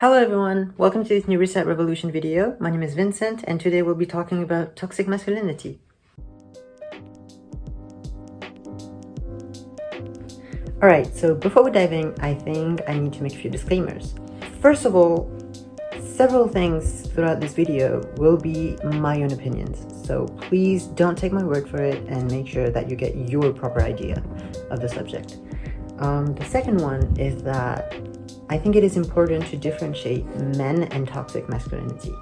Hello everyone, welcome to this new Reset Revolution video. My name is Vincent and today we'll be talking about toxic masculinity. Alright, so before we dive in, I think I need to make a few disclaimers. First of all, several things throughout this video will be my own opinions, so please don't take my word for it and make sure that you get your proper idea of the subject. The second one is that I think it is important to differentiate men and toxic masculinity.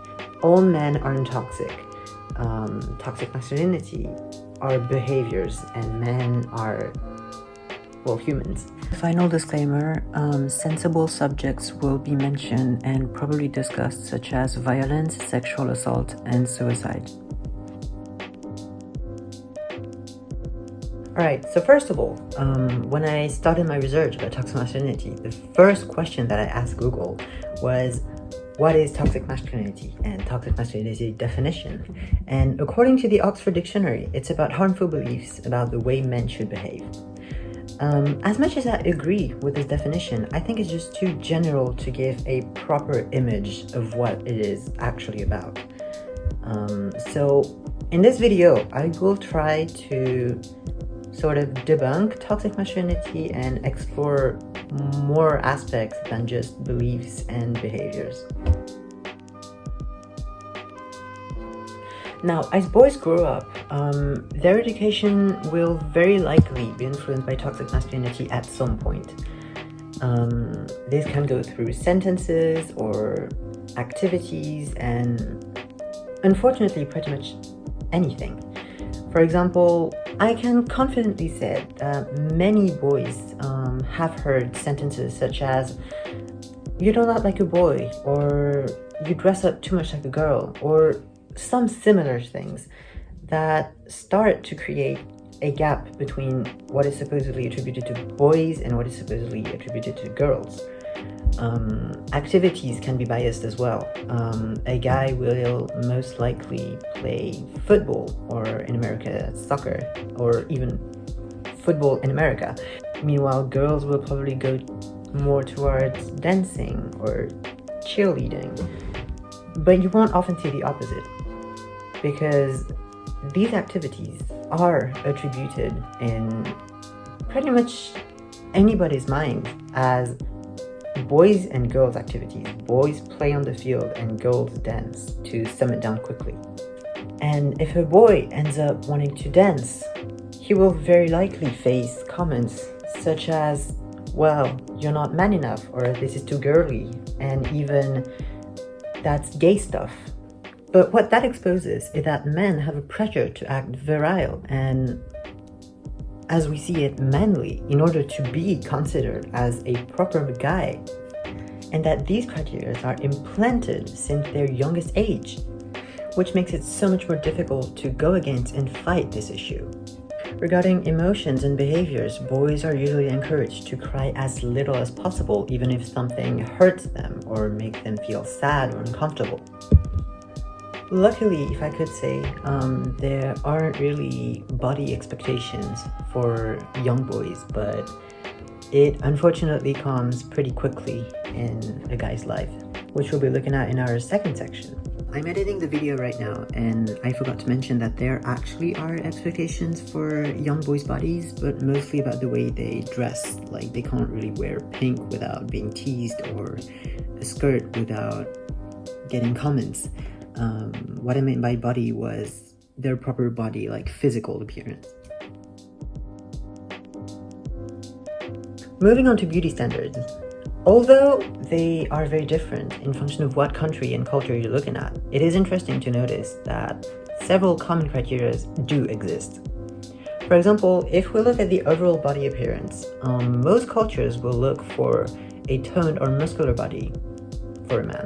All men aren't toxic. Toxic masculinity are behaviors and men are, well, humans. Final disclaimer, sensible subjects will be mentioned and probably discussed, such as violence, sexual assault, and suicide. Alright, so first of all, when I started my research about toxic masculinity, the first question that I asked Google was, what is toxic masculinity and toxic masculinity definition? And according to the Oxford Dictionary, it's about harmful beliefs about the way men should behave. As much as I agree with this definition, I think it's just too general to give a proper image of what it is actually about. So in this video, I will try to sort of debunk toxic masculinity and explore more aspects than just beliefs and behaviors. Now, as boys grow up, their education will very likely be influenced by toxic masculinity at some point. This can go through sentences or activities and, unfortunately, pretty much anything. For example, I can confidently say that many boys have heard sentences such as, "You don't act like a boy," or "You dress up too much like a girl," or some similar things that start to create a gap between what is supposedly attributed to boys and what is supposedly attributed to girls. Activities can be biased as well. A guy will most likely play football, or in America, soccer, or even football in America. Meanwhile, girls will probably go more towards dancing or cheerleading. But you won't often see the opposite, because these activities are attributed in pretty much anybody's mind as boys and girls activities. Boys play on the field and girls dance, to sum it down quickly. And if a boy ends up wanting to dance, he will very likely face comments such as, "Well, you're not man enough," or "This is too girly," and even "That's gay stuff." But what that exposes is that men have a pressure to act virile and, as we see it, manly, in order to be considered as a proper guy, and that these criteria are implanted since their youngest age, which makes it so much more difficult to go against and fight this issue. Regarding emotions and behaviors, boys are usually encouraged to cry as little as possible, even if something hurts them or makes them feel sad or uncomfortable. Luckily, if I could say, there aren't really body expectations for young boys, but it unfortunately comes pretty quickly in a guy's life, which we'll be looking at in our second section. I'm editing the video right now, and I forgot to mention that there actually are expectations for young boys' bodies, but mostly about the way they dress. Like, they can't really wear pink without being teased, or a skirt without getting comments. What I meant by body was their proper body, like physical appearance. Moving on to beauty standards. Although they are very different in function of what country and culture you're looking at, it is interesting to notice that several common criteria do exist. For example, if we look at the overall body appearance, most cultures will look for a toned or muscular body for a man.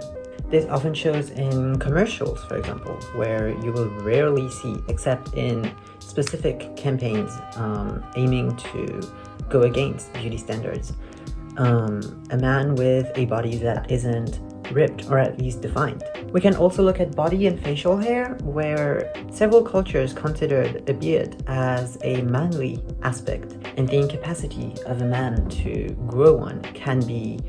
This often shows in commercials, for example, where you will rarely see, except in specific campaigns aiming to go against beauty standards, a man with a body that isn't ripped or at least defined. We can also look at body and facial hair, where several cultures considered a beard as a manly aspect, and the incapacity of a man to grow one can be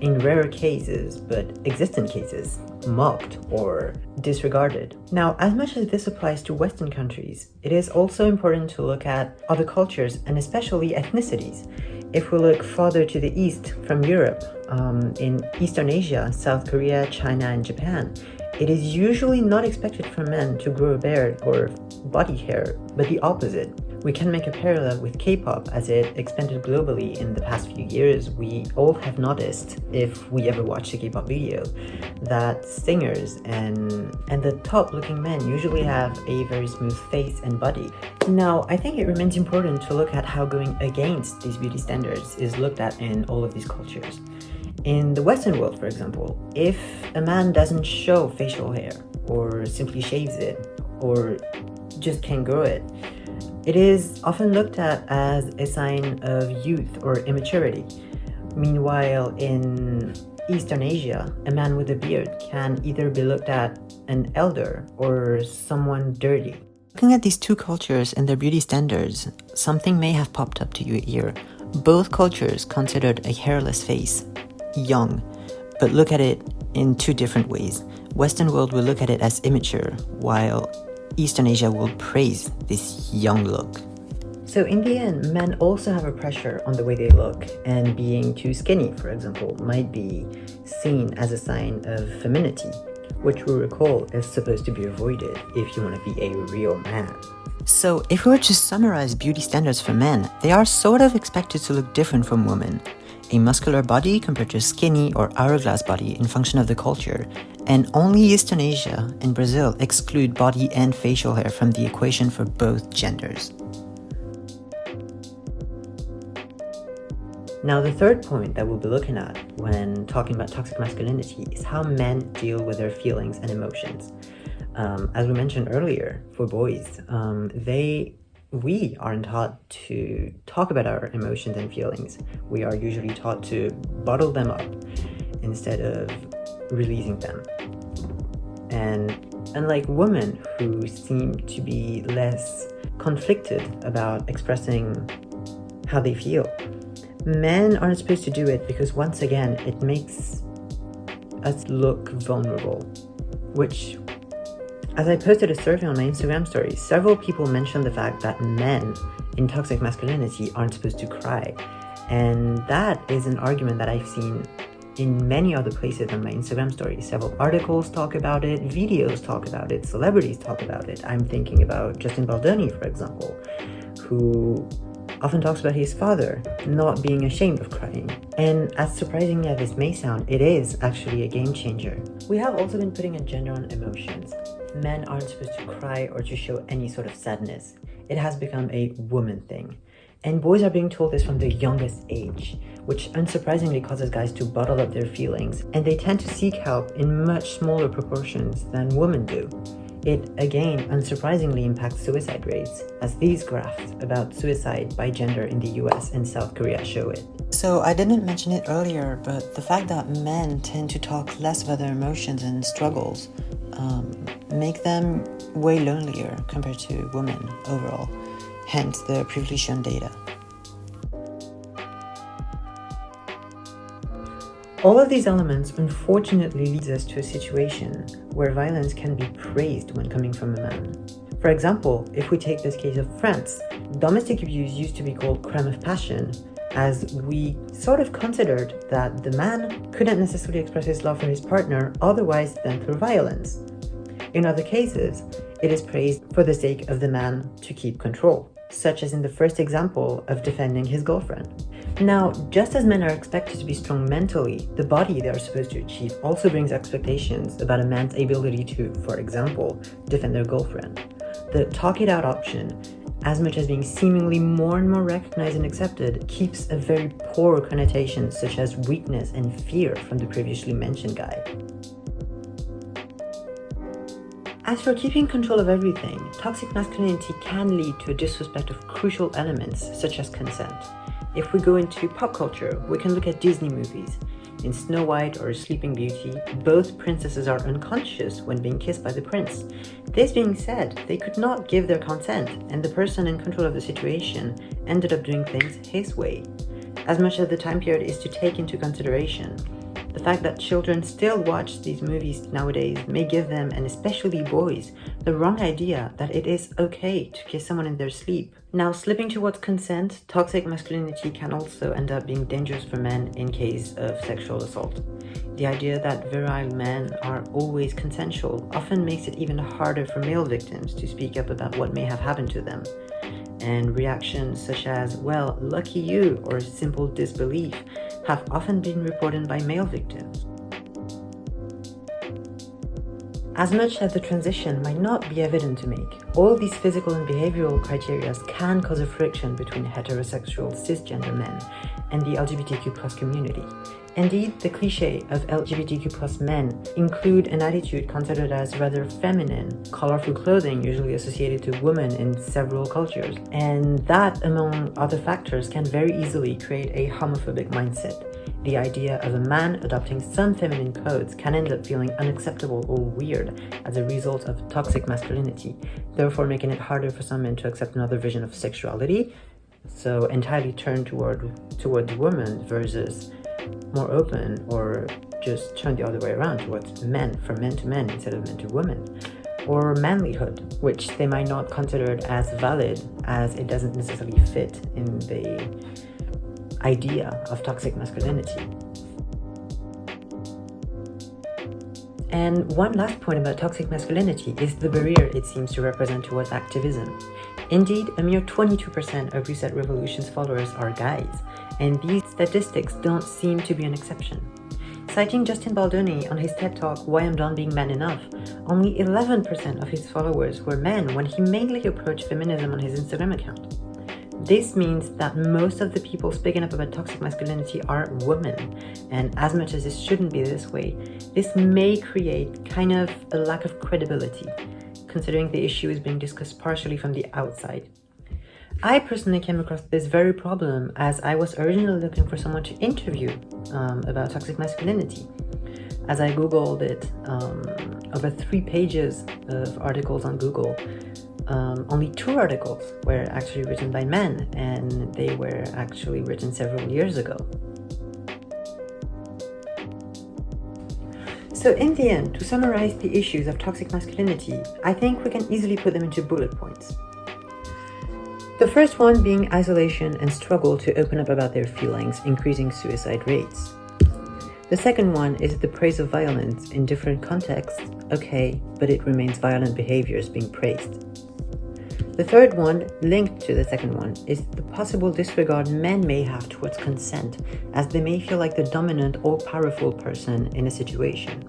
in rare cases, but existent cases, mocked or disregarded. Now, as much as this applies to Western countries, it is also important to look at other cultures and especially ethnicities. If we look farther to the east from Europe, in Eastern Asia, South Korea, China, and Japan, it is usually not expected for men to grow a beard or body hair, but the opposite. We can make a parallel with K-pop as it expanded globally in the past few years. We all have noticed, if we ever watched a K-pop video, that singers and the top-looking men usually have a very smooth face and body. Now, I think it remains important to look at how going against these beauty standards is looked at in all of these cultures. In the Western world, for example, if a man doesn't show facial hair, or simply shaves it, or just can't grow it, it is often looked at as a sign of youth or immaturity. Meanwhile, in Eastern Asia, a man with a beard can either be looked at an elder or someone dirty. Looking at these two cultures and their beauty standards, something may have popped up to your ear. Both cultures considered a hairless face young, but look at it in two different ways. Western world will look at it as immature, while Eastern Asia will praise this young look. So in the end, men also have a pressure on the way they look, and being too skinny, for example, might be seen as a sign of femininity, which we recall is supposed to be avoided if you want to be a real man. So if we were to summarize beauty standards for men, they are sort of expected to look different from women. A muscular body compared to a skinny or hourglass body in function of the culture, and only Eastern Asia and Brazil exclude body and facial hair from the equation for both genders. Now, the third point that we'll be looking at when talking about toxic masculinity is how men deal with their feelings and emotions. As we mentioned earlier, for boys, we aren't taught to talk about our emotions and feelings. We are usually taught to bottle them up instead of releasing them. And unlike women who seem to be less conflicted about expressing how they feel, men aren't supposed to do it because, once again, it makes us look vulnerable, which, as I posted a survey on my Instagram story, several people mentioned the fact that men in toxic masculinity aren't supposed to cry. And that is an argument that I've seen in many other places on my Instagram story. Several articles talk about it, videos talk about it, celebrities talk about it. I'm thinking about Justin Baldoni, for example, who often talks about his father not being ashamed of crying. And as surprising as this may sound, it is actually a game changer. We have also been putting a gender on emotions. Men aren't supposed to cry or to show any sort of sadness. It has become a woman thing. And boys are being told this from their youngest age, which unsurprisingly causes guys to bottle up their feelings, and they tend to seek help in much smaller proportions than women do. It, again, unsurprisingly impacts suicide rates, as these graphs about suicide by gender in the US and South Korea show it. So I didn't mention it earlier, but the fact that men tend to talk less about their emotions and struggles make them way lonelier compared to women overall, hence the previously shown data. All of these elements unfortunately leads us to a situation where violence can be praised when coming from a man. For example, if we take this case of France, domestic abuse used to be called crime of passion, as we sort of considered that the man couldn't necessarily express his love for his partner otherwise than through violence. In other cases, it is praised for the sake of the man to keep control, such as in the first example of defending his girlfriend. Now, just as men are expected to be strong mentally, the body they are supposed to achieve also brings expectations about a man's ability to, for example, defend their girlfriend. The talk it out option, as much as being seemingly more and more recognized and accepted, keeps a very poor connotation such as weakness and fear from the previously mentioned guy. As for keeping control of everything, toxic masculinity can lead to a disrespect of crucial elements such as consent. If we go into pop culture, we can look at Disney movies. In Snow White or Sleeping Beauty, both princesses are unconscious when being kissed by the prince. This being said, they could not give their consent, and the person in control of the situation ended up doing things his way. as much as the time period is to take into consideration. The fact that children still watch these movies nowadays may give them, and especially boys, the wrong idea that it is okay to kiss someone in their sleep. Now, slipping towards consent, toxic masculinity can also end up being dangerous for men in case of sexual assault. The idea that virile men are always consensual often makes it even harder for male victims to speak up about what may have happened to them. And reactions such as, well, lucky you, or simple disbelief have often been reported by male victims. As much as the transition might not be evident to make, all these physical and behavioral criteria can cause a friction between heterosexual cisgender men and the LGBTQ+ community. Indeed, the cliché of LGBTQ+ men include an attitude considered as rather feminine, colorful clothing usually associated to women in several cultures, and that, among other factors, can very easily create a homophobic mindset. The idea of a man adopting some feminine codes can end up feeling unacceptable or weird as a result of toxic masculinity, therefore making it harder for some men to accept another vision of sexuality, so entirely turned towards women versus more open, or just turn the other way around towards men, from men to men instead of men to women, or manlyhood, which they might not consider it as valid as it doesn't necessarily fit in the idea of toxic masculinity. And one last point about toxic masculinity is the barrier it seems to represent towards activism. Indeed, a mere 22% of Reset Revolution's followers are guys, and these statistics don't seem to be an exception. Citing Justin Baldoni on his TED Talk, Why I'm Done Being Man Enough, only 11% of his followers were men when he mainly approached feminism on his Instagram account. This means that most of the people speaking up about toxic masculinity are women, and as much as it shouldn't be this way, this may create kind of a lack of credibility, considering the issue is being discussed partially from the outside. I personally came across this very problem as I was originally looking for someone to interview about toxic masculinity. As I googled it, over 3 pages of articles on Google, only 2 articles were actually written by men, and they were actually written several years ago. So in the end, to summarize the issues of toxic masculinity, I think we can easily put them into bullet points. The first one being isolation and struggle to open up about their feelings, increasing suicide rates. The second one is the praise of violence in different contexts, okay, but it remains violent behaviors being praised. The third one, linked to the second one, is the possible disregard men may have towards consent, as they may feel like the dominant or powerful person in a situation.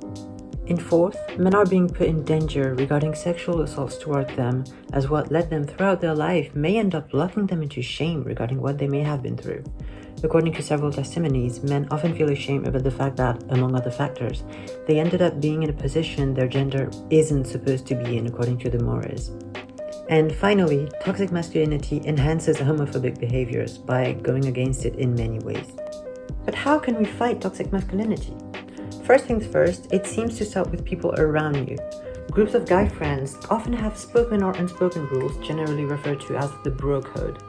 And fourth, men are being put in danger regarding sexual assaults toward them, as what led them throughout their life may end up locking them into shame regarding what they may have been through. According to several testimonies, men often feel ashamed about the fact that, among other factors, they ended up being in a position their gender isn't supposed to be in according to the mores. And finally, toxic masculinity enhances homophobic behaviors by going against it in many ways. But how can we fight toxic masculinity? First things first, it seems to start with people around you. Groups of guy friends often have spoken or unspoken rules, generally referred to as the bro code.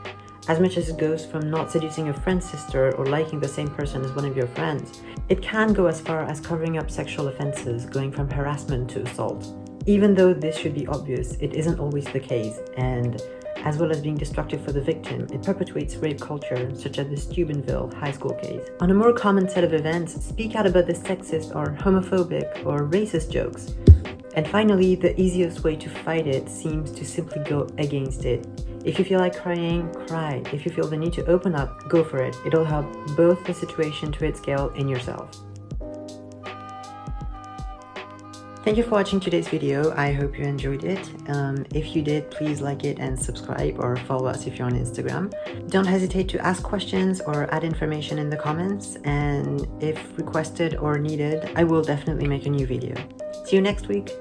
As much as it goes from not seducing a friend's sister or liking the same person as one of your friends, it can go as far as covering up sexual offenses, going from harassment to assault. Even though this should be obvious, it isn't always the case, and as well as being destructive for the victim, it perpetuates rape culture, such as the Steubenville high school case. On a more common set of events, speak out about the sexist or homophobic or racist jokes. And finally, the easiest way to fight it seems to simply go against it. If you feel like crying, cry. If you feel the need to open up, go for it. It'll help both the situation to its scale and yourself. Thank you for watching today's video. I hope you enjoyed it. If you did, please like it and subscribe, or follow us if you're on Instagram. Don't hesitate to ask questions or add information in the comments, and if requested or needed, I will definitely make a new video. See you next week.